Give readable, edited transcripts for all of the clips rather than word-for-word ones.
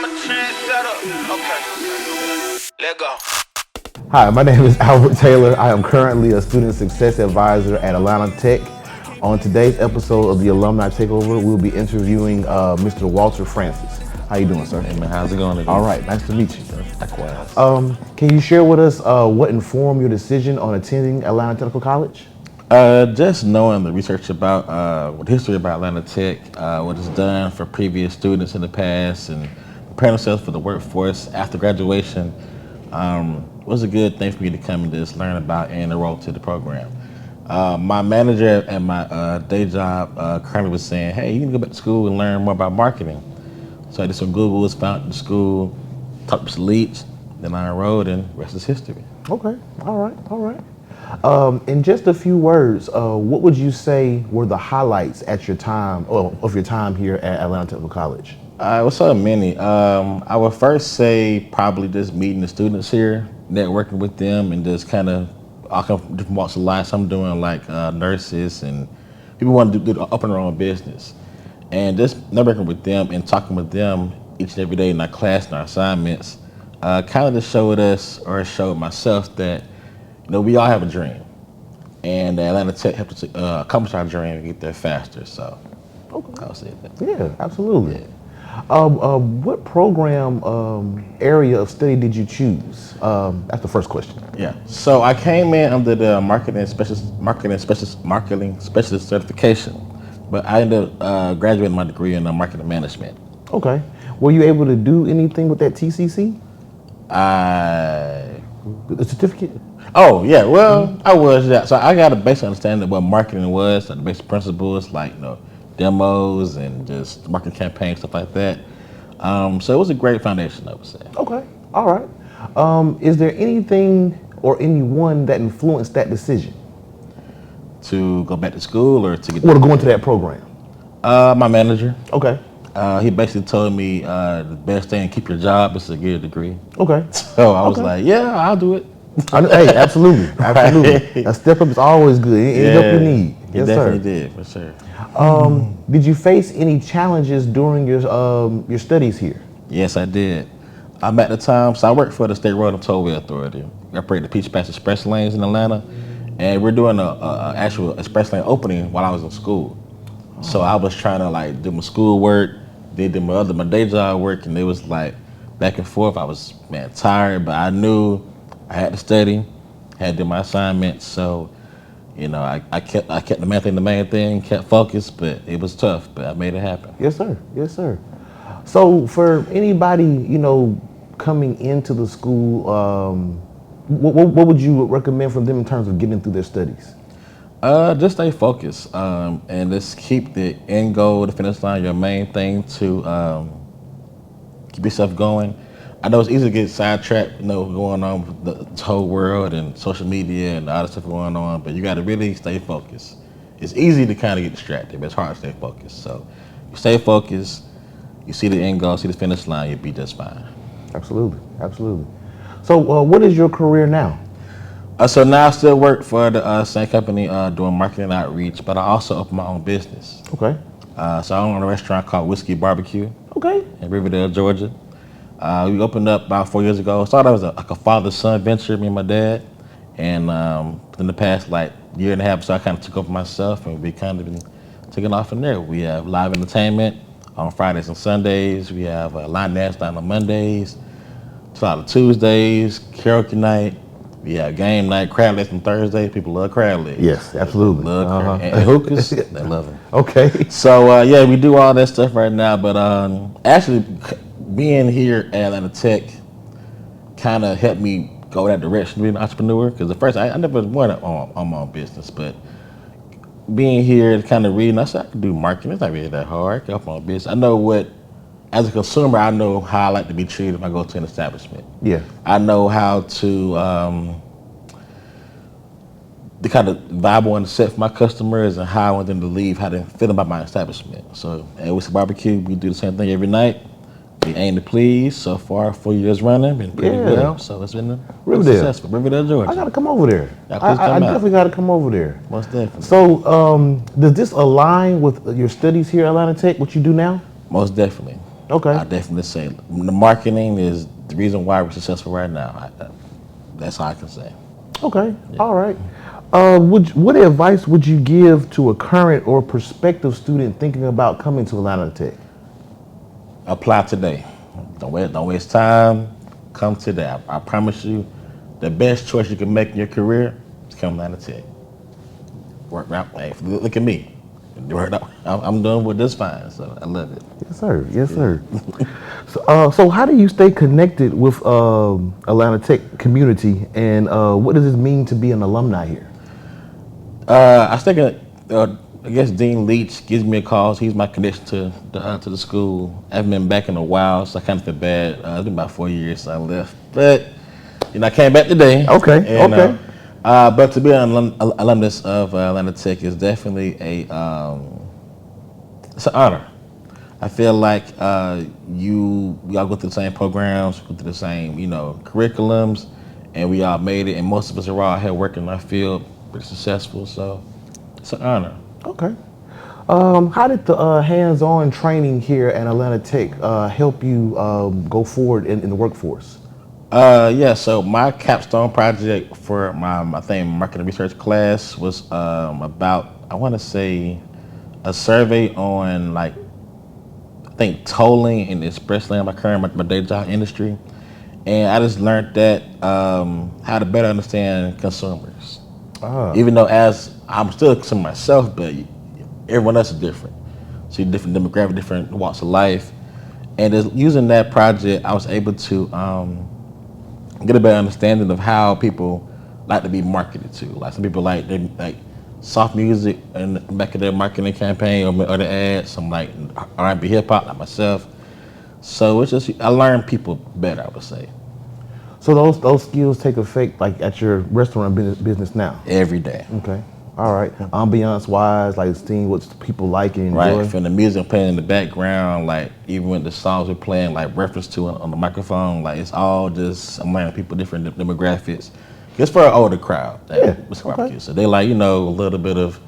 I'm a trendsetter. Okay. Let go. Hi, my name is Albert Taylor. I am currently a student success advisor at Atlanta Tech. On today's episode of the Alumni Takeover, we'll be interviewing Mr. Walter Francis. How you doing, sir? Hey man, how's it going today? All right, nice to meet you, sir. Likewise. Can you share with us what informed your decision on attending Atlanta Technical College? Just knowing the research about the history about Atlanta Tech, what it's done for previous students in the past, and preparing themselves for the workforce after graduation, was a good thing for me to come and just learn about and enroll to the program. My manager at my day job currently was saying, hey, you need to go back to school and learn more about marketing. So I did some Googles, found the school, talked to some leads, then I enrolled, and the rest is history. Okay, all right. In just a few words, what would you say were the highlights at your time, or of your time here at Atlanta Technical College? What's so many? I would first say probably just meeting the students here, networking with them, and just kind of all come from different walks of life. Some doing like nurses, and people want to open their own business. And just networking with them and talking with them each and every day in our class and our assignments, kind of just showed myself that, we all have a dream, and Atlanta Tech helped us accomplish our dream and get there faster. So, Okay. I'll say that. Yeah, absolutely. Yeah. What program area of study did you choose? That's the first question. Yeah. So I came in under the marketing specialist certification, but I ended up graduating my degree in marketing management. Okay. Were you able to do anything with that TCC? The certificate? Oh yeah. Well, I was. Yeah. So I got a basic understanding of what marketing was, like the basic principles, like demos and just marketing campaigns, stuff like that. So it was a great foundation, I would say. Okay. All right. Is there anything or anyone that influenced that decision? To go back to school or to get? Or to go into that program? My manager. Okay. He basically told me the best thing, keep your job, is to get a degree. Okay. So I was like, yeah, I'll do it. Hey, absolutely. Absolutely. A step up is always good. Any help you need. He Yes, definitely sir. did, for sure. Did you face any challenges during your studies here? Yes, I did. At the time, so I worked for the State Road and Tollway Authority. We operate the Peach Pass Express lanes in Atlanta, and we're doing a actual express lane opening while I was in school. So I was trying to do my school work, then do my day job work, and it was like back and forth. I was tired, but I knew I had to study, had to do my assignments. So, I kept the main thing, kept focused, but it was tough, but I made it happen. Yes, sir. Yes, sir. So for anybody, coming into the school, what would you recommend for them in terms of getting through their studies? Just stay focused, and just keep the end goal, the finish line, your main thing to keep yourself going. I know it's easy to get sidetracked, going on with the whole world and social media and all that stuff going on, but you got to really stay focused. It's easy to kind of get distracted, but it's hard to stay focused. So you stay focused, you see the end goal, see the finish line, you'll be just fine. Absolutely. Absolutely. So what is your career now? So now I still work for the same company doing marketing outreach, but I also open my own business. Okay. So I own a restaurant called Whiskey Barbecue Okay. in Riverdale, Georgia. We opened up about 4 years ago. Started as a father-son venture, me and my dad. And in the past year and a half, so I kind of took over myself, and we kind of been taking off from there. We have live entertainment on Fridays and Sundays. We have line dance night on Mondays, on Tuesdays, karaoke night. We have game night, crab legs on Thursdays. People love crab legs. Yes, absolutely. Love crab. And hookahs, they love them. Okay. So we do all that stuff right now. But actually, being here at Atlanta Tech kind of helped me go that direction, being an entrepreneur. Because at first, I never wanted on my own business, but being here, kind of reading, I said I could do marketing. It's not really that hard. I can open my own business. I know as a consumer, I know how I like to be treated if I go to an establishment. Yeah. I know how to the kind of vibe I want to set for my customers and how I want them to leave, how they feel about my establishment. So at Whiskey Barbecue, we do the same thing every night. We aim to please. So far, 4 years running, been pretty well. So it's been successful. Riverdale, Georgia. I gotta come over there. I definitely gotta come over there. Most definitely. So, does this align with your studies here at Atlanta Tech? What you do now? Most definitely. Okay. I definitely say the marketing is the reason why we're successful right now. That's all I can say. Okay. All right. What advice would you give to a current or prospective student thinking about coming to Atlanta Tech? Apply today. Don't waste time. Come today. I promise you, the best choice you can make in your career is come to Atlanta Tech. Work out. Hey, look at me. I'm doing with this fine, so I love it. Yes, sir. Yes, sir. So how do you stay connected with Atlanta Tech community, and what does it mean to be an alumni here? I think I guess Dean Leach gives me a call. He's my connection to the school. I haven't been back in a while, so I kind of feel bad. It's been about 4 years since I left, but I came back today. Okay. And, Okay. but to be an alumnus of Atlanta Tech is definitely it's an honor. I feel like we all go through the same programs, go through the same curriculums, and we all made it. And most of us are all here working in our field, pretty successful. So it's an honor. Okay. How did the hands-on training here at Atlanta Tech help you go forward in the workforce? So my capstone project for my marketing research class was about, I want to say, a survey on tolling and express lane, my day job industry, and I just learned that how to better understand consumers. Even though as I'm still a consumer myself, but everyone else is different. See different demographic, different walks of life, and just using that project, I was able to get a better understanding of how people like to be marketed to. Like some people like soft music in the back of their marketing campaign or the ads. Some like R&B, hip hop, like myself. So it's just I learned people better, I would say, So those skills take effect like at your restaurant business now. every day. Okay. All right. Ambiance wise, like seeing what people like and enjoy. Right, from the music playing in the background, like even when the songs we're playing, like reference to on the microphone, like it's all just I'm learning people different demographics. It's for an older crowd. Okay. So they like a little bit of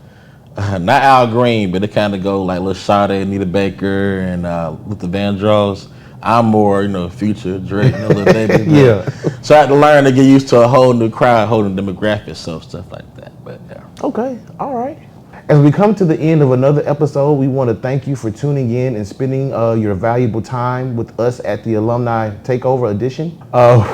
not Al Green, but they kind of go like Lil Sade, Anita Baker, and Luther Vandross. I'm more Future, Drake, Lil Baby. Yeah. So I had to learn to get used to a whole new crowd, a whole new demographic, so stuff like that. But yeah. Okay. All right. As we come to the end of another episode, we want to thank you for tuning in and spending your valuable time with us at the Alumni Takeover Edition.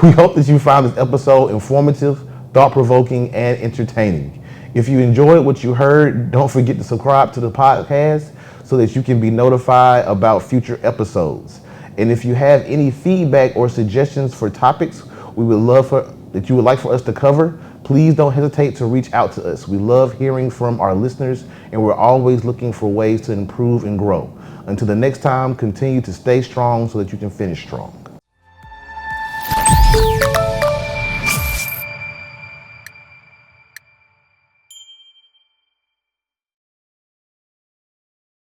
We hope that you found this episode informative, thought-provoking, and entertaining. If you enjoyed what you heard, don't forget to subscribe to the podcast so that you can be notified about future episodes. And if you have any feedback or suggestions for topics we would love that you would like for us to cover, please don't hesitate to reach out to us. We love hearing from our listeners, and we're always looking for ways to improve and grow. Until the next time, continue to stay strong so that you can finish strong.